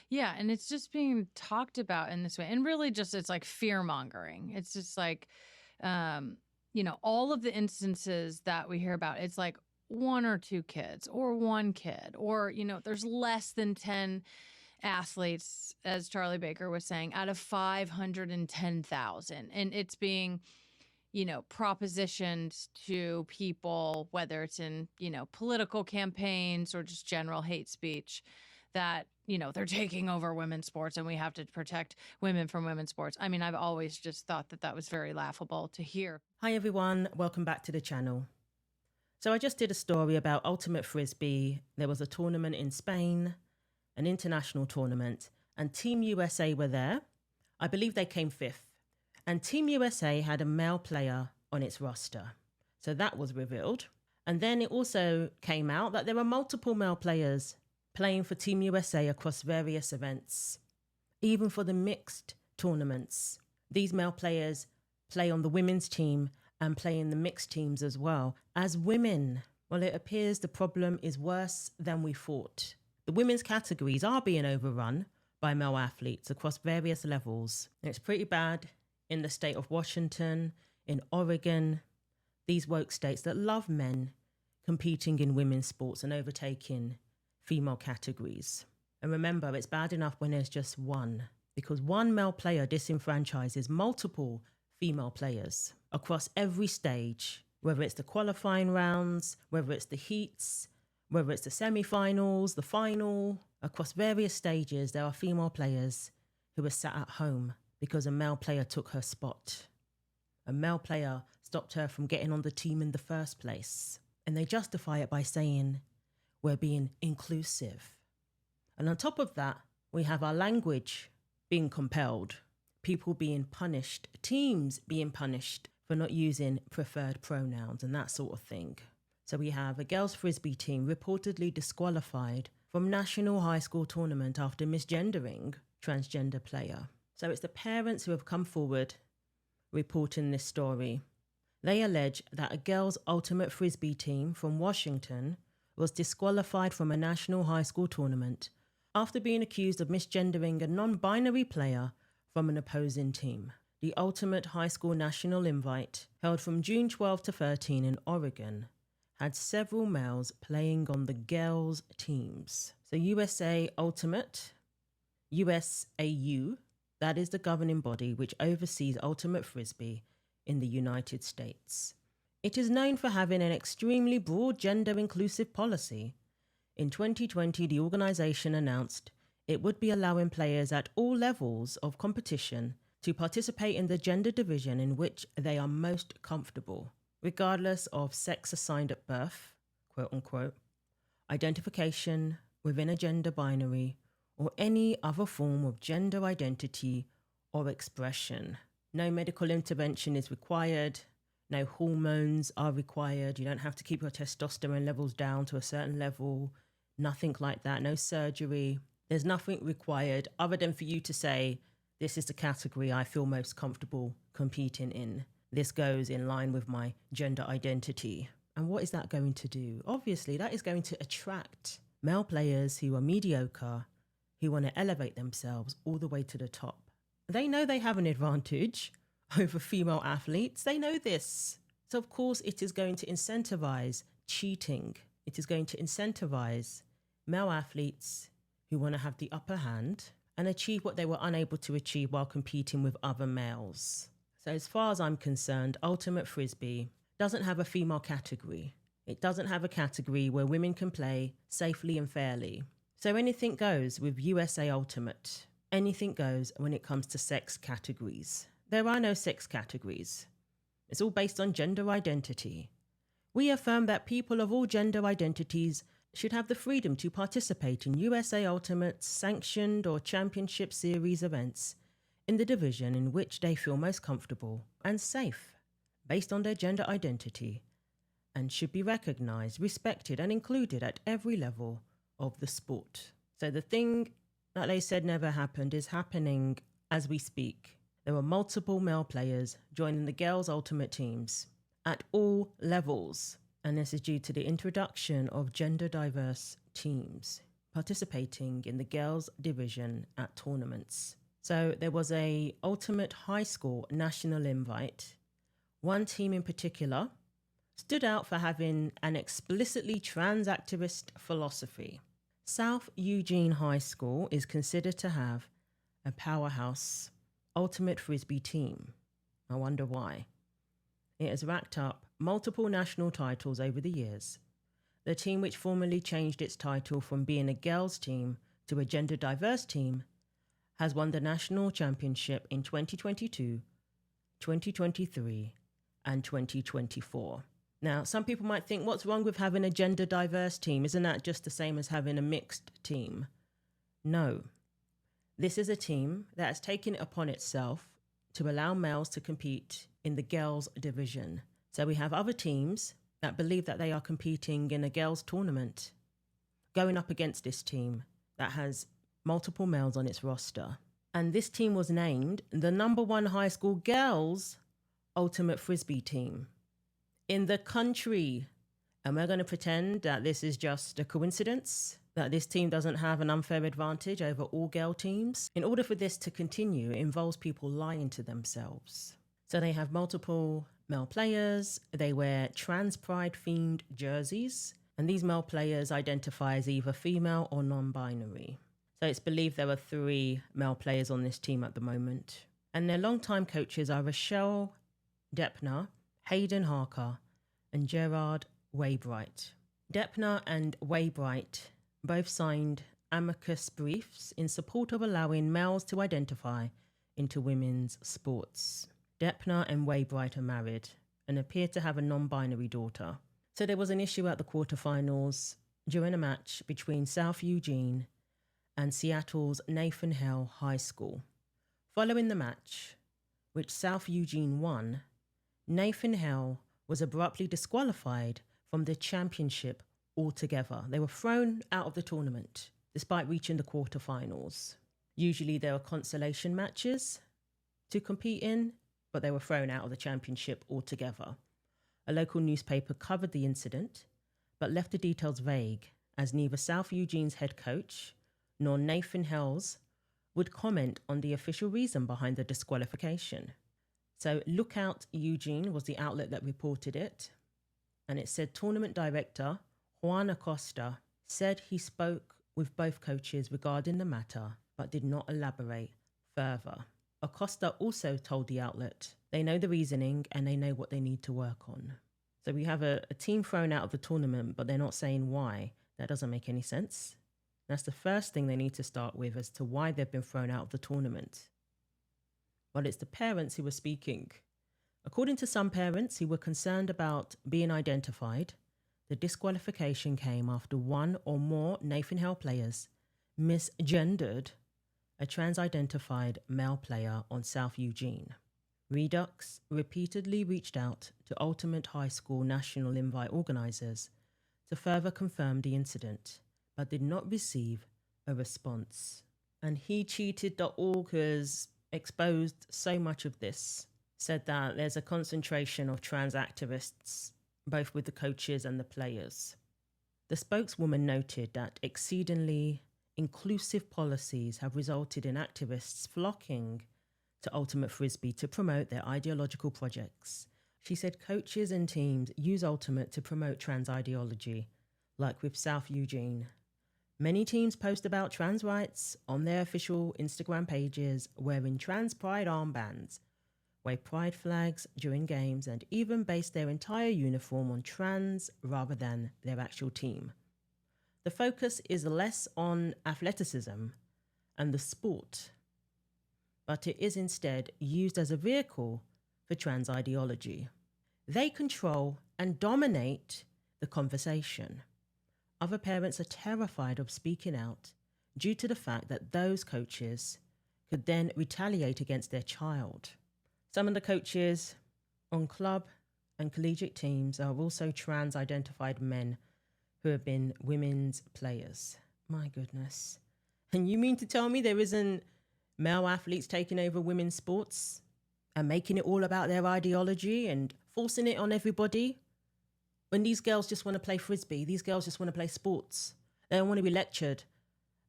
Yeah, and it's just being talked about in this way. And really just it's like fear mongering. It's just like all of the instances that we hear about, it's like one or two kids or one kid or there's less than 10 athletes, as Charlie Baker was saying, out of 510,000. And it's being propositioned to people, whether it's in, political campaigns or just general hate speech, that, they're taking over women's sports and we have to protect women from women's sports. I mean, I've always just thought that that was very laughable to hear. Hi everyone, welcome back to the channel. So I just did a story about Ultimate Frisbee. There was a tournament in Spain, an international tournament, and Team USA were there. I believe they came fifth. And Team USA had a male player on its roster. So that was revealed. And then it also came out that there were multiple male players playing for Team USA across various events. Even for the mixed tournaments, these male players play on the women's team and play in the mixed teams as well as women. Well, it appears the problem is worse than we thought. The women's categories are being overrun by male athletes across various levels. It's pretty bad in the state of Washington, in Oregon, these woke states that love men competing in women's sports and overtaking female categories. And remember, it's bad enough when there's just one, because one male player disenfranchises multiple female players across every stage, whether it's the qualifying rounds, whether it's the heats, whether it's the semi-finals, the final. Across various stages, there are female players who are sat at home because a male player took her spot. A male player stopped her from getting on the team in the first place. And they justify it by saying, we're being inclusive. And on top of that, we have our language being compelled, people being punished, teams being punished for not using preferred pronouns and that sort of thing. So we have a girls' Frisbee team reportedly disqualified from national high school tournament after misgendering transgender player. So it's the parents who have come forward reporting this story. They allege that a girls' ultimate Frisbee team from Washington was disqualified from a national high school tournament after being accused of misgendering a non-binary player from an opposing team. The ultimate high school national invite, held from June 12 to 13 in Oregon, had several males playing on the girls' teams. So USA Ultimate, USAU, that is the governing body which oversees Ultimate Frisbee in the United States. It is known for having an extremely broad gender-inclusive policy. In 2020, the organization announced it would be allowing players at all levels of competition to participate in the gender division in which they are most comfortable, regardless of sex assigned at birth, quote unquote, identification within a gender binary, or any other form of gender identity or expression. No medical intervention is required. No hormones are required. You don't have to keep your testosterone levels down to a certain level. Nothing like that. No surgery. There's nothing required other than for you to say, this is the category I feel most comfortable competing in. This goes in line with my gender identity. And what is that going to do? Obviously, that is going to attract male players who are mediocre, who want to elevate themselves all the way to the top. They know they have an advantage over female athletes. They know this. So of course it is going to incentivize cheating. It is going to incentivize male athletes who want to have the upper hand and achieve what they were unable to achieve while competing with other males. So as far as I'm concerned, Ultimate Frisbee doesn't have a female category. It doesn't have a category where women can play safely and fairly. So anything goes with USA Ultimate. Anything goes when it comes to sex categories. There are no sex categories. It's all based on gender identity. We affirm that people of all gender identities should have the freedom to participate in USA Ultimate's sanctioned or championship series events in the division in which they feel most comfortable and safe, based on their gender identity, and should be recognized, respected, and included at every level of the sport. So the thing that they said never happened is happening as we speak. There are multiple male players joining the girls' ultimate teams at all levels. And this is due to the introduction of gender diverse teams, participating in the girls division at tournaments. So there was a ultimate high school national invite. One team in particular stood out for having an explicitly trans activist philosophy. South Eugene High School is considered to have a powerhouse ultimate Frisbee team. I wonder why. It has racked up multiple national titles over the years. The team, which formally changed its title from being a girls' team to a gender diverse team, has won the national championship in 2022, 2023, and 2024. Now, some people might think, what's wrong with having a gender diverse team? Isn't that just the same as having a mixed team? No. This is a team that has taken it upon itself to allow males to compete in the girls division. So we have other teams that believe that they are competing in a girls tournament, going up against this team that has multiple males on its roster. And this team was named the #1 high school girls ultimate Frisbee team in the country. And we're going to pretend that this is just a coincidence, that this team doesn't have an unfair advantage over all girl teams. In order for this to continue, it involves people lying to themselves. So they have multiple male players, they wear trans pride themed jerseys, and these male players identify as either female or non-binary. So it's believed there are 3 male players on this team at the moment. And their longtime coaches are Rochelle Deppner, Hayden Harker, and Gerard Waybright. Deppner and Waybright both signed amicus briefs in support of allowing males to identify into women's sports. Deppner and Waybright are married and appear to have a non-binary daughter. So there was an issue at the quarterfinals during a match between South Eugene and Seattle's Nathan Hale High School. Following the match, which South Eugene won, Nathan Hale was abruptly disqualified from the championship altogether. They were thrown out of the tournament despite reaching the quarterfinals. Usually there are consolation matches to compete in, but they were thrown out of the championship altogether. A local newspaper covered the incident, but left the details vague, as neither South Eugene's head coach nor Nathan Hale's would comment on the official reason behind the disqualification. So Lookout Eugene was the outlet that reported it, and it said tournament director Juan Acosta said he spoke with both coaches regarding the matter, but did not elaborate further. Acosta also told the outlet they know the reasoning and they know what they need to work on. So we have a team thrown out of the tournament, but they're not saying why. That doesn't make any sense. That's the first thing they need to start with as to why they've been thrown out of the tournament. Well, it's the parents who were speaking. According to some parents who were concerned about being identified, the disqualification came after one or more Nathan Hale players misgendered a trans-identified male player on South Eugene. Redux repeatedly reached out to Ultimate High School National Invite organisers to further confirm the incident, but did not receive a response. And HeCheated.org has exposed so much of this, said that there's a concentration of trans activists, both with the coaches and the players. The spokeswoman noted that exceedingly inclusive policies have resulted in activists flocking to Ultimate Frisbee to promote their ideological projects. She said coaches and teams use Ultimate to promote trans ideology, like with South Eugene. Many teams post about trans rights on their official Instagram pages, wearing trans pride armbands, wave pride flags during games, and even base their entire uniform on trans rather than their actual team. The focus is less on athleticism and the sport, but it is instead used as a vehicle for trans ideology. They control and dominate the conversation. Other parents are terrified of speaking out due to the fact that those coaches could then retaliate against their child. Some of the coaches on club and collegiate teams are also trans-identified men who have been women's players. My goodness. And you mean to tell me there isn't male athletes taking over women's sports and making it all about their ideology and forcing it on everybody? When these girls just want to play Frisbee, these girls just want to play sports. They don't want to be lectured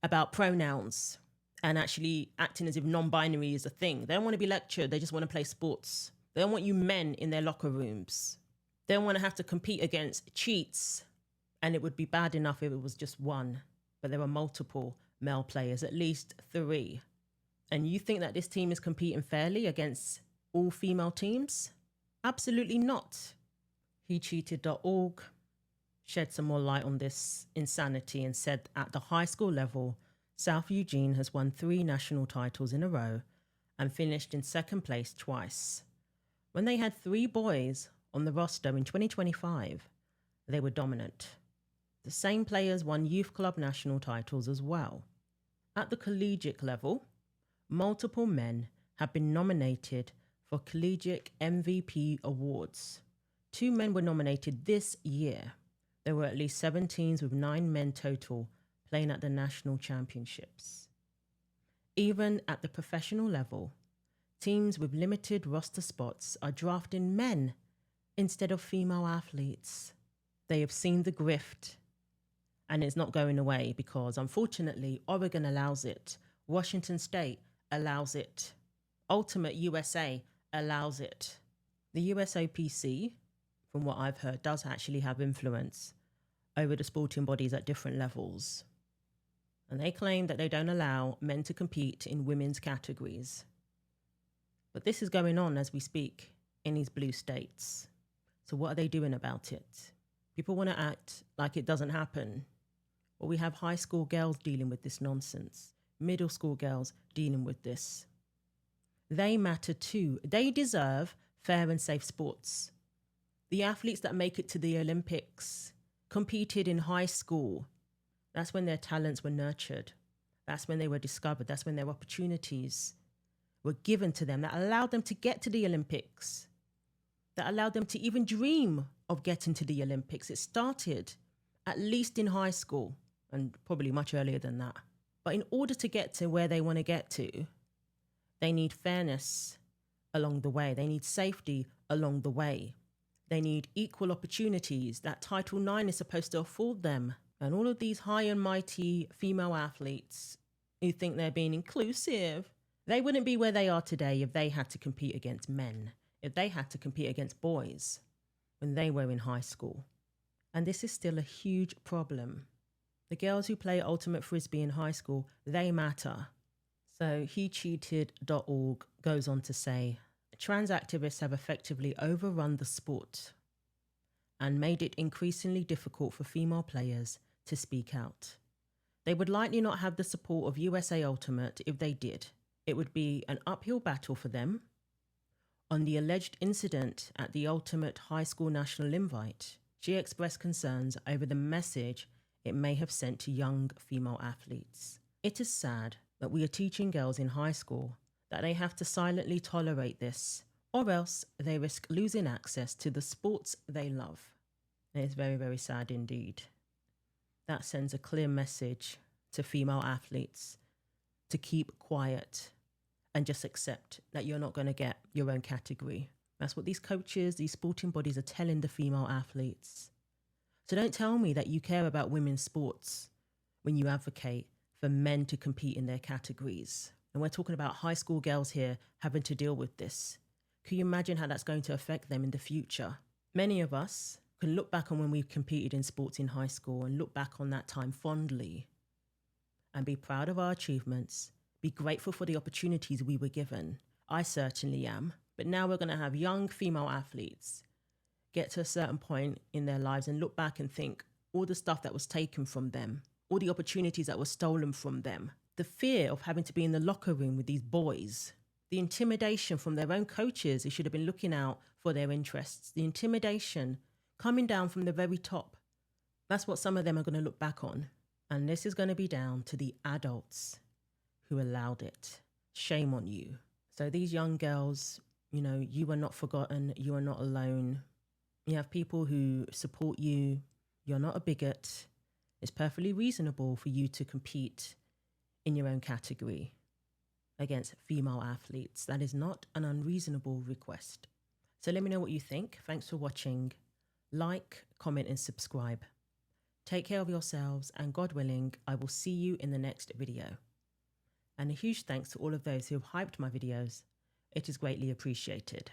about pronouns and actually acting as if non-binary is a thing. They don't want to be lectured. They just want to play sports. They don't want you men in their locker rooms. They don't want to have to compete against cheats. And it would be bad enough if it was just one, but there are multiple male players, at least 3. And you think that this team is competing fairly against all female teams? Absolutely not. HeCheated.org shed some more light on this insanity and said at the high school level, South Eugene has won 3 national titles in a row and finished in second place twice. When they had 3 boys on the roster in 2025, they were dominant. The same players won youth club national titles as well. At the collegiate level, multiple men have been nominated for collegiate MVP awards. 2 men were nominated this year. There were at least 7 teams with 9 men total playing at the national championships. Even at the professional level, teams with limited roster spots are drafting men instead of female athletes. They have seen the grift, and it's not going away because, unfortunately, Oregon allows it. Washington State allows it. Ultimate USA allows it. The USOPC, from what I've heard, does actually have influence over the sporting bodies at different levels. And they claim that they don't allow men to compete in women's categories. But this is going on as we speak in these blue states. So what are they doing about it? People want to act like it doesn't happen. Well, we have high school girls dealing with this nonsense, middle school girls dealing with this. They matter too. They deserve fair and safe sports. The athletes that make it to the Olympics competed in high school. That's when their talents were nurtured. That's when they were discovered. That's when their opportunities were given to them that allowed them to get to the Olympics, that allowed them to even dream of getting to the Olympics. It started at least in high school and probably much earlier than that. But in order to get to where they want to get to, they need fairness along the way. They need safety along the way. They need equal opportunities that Title IX is supposed to afford them. And all of these high and mighty female athletes who think they're being inclusive, they wouldn't be where they are today if they had to compete against men, if they had to compete against boys when they were in high school. And this is still a huge problem. The girls who play ultimate Frisbee in high school, they matter. So HeCheated.org goes on to say, trans activists have effectively overrun the sport and made it increasingly difficult for female players to speak out. They would likely not have the support of USA Ultimate if they did. It would be an uphill battle for them. On the alleged incident at the Ultimate High School National Invite, she expressed concerns over the message it may have sent to young female athletes. It is sad that we are teaching girls in high school that they have to silently tolerate this, or else they risk losing access to the sports they love. It is very, very sad indeed. That sends a clear message to female athletes to keep quiet and just accept that you're not going to get your own category. That's what these coaches, these sporting bodies are telling the female athletes. So don't tell me that you care about women's sports when you advocate for men to compete in their categories. And we're talking about high school girls here having to deal with this. Can you imagine how that's going to affect them in the future? Many of us can look back on when we competed in sports in high school and look back on that time fondly and be proud of our achievements, be grateful for the opportunities we were given. I certainly am. But now we're going to have young female athletes get to a certain point in their lives and look back and think all the stuff that was taken from them, all the opportunities that were stolen from them, the fear of having to be in the locker room with these boys, the intimidation from their own coaches who should have been looking out for their interests, the intimidation coming down from the very top. That's what some of them are going to look back on. And this is going to be down to the adults who allowed it. Shame on you. So these young girls, you are not forgotten. You are not alone. You have people who support you. You're not a bigot. It's perfectly reasonable for you to compete in your own category against female athletes. That is not an unreasonable request. So let me know what you think. Thanks for watching. Like, comment, and subscribe. Take care of yourselves, and God willing, I will see you in the next video. And a huge thanks to all of those who have hyped my videos. It is greatly appreciated.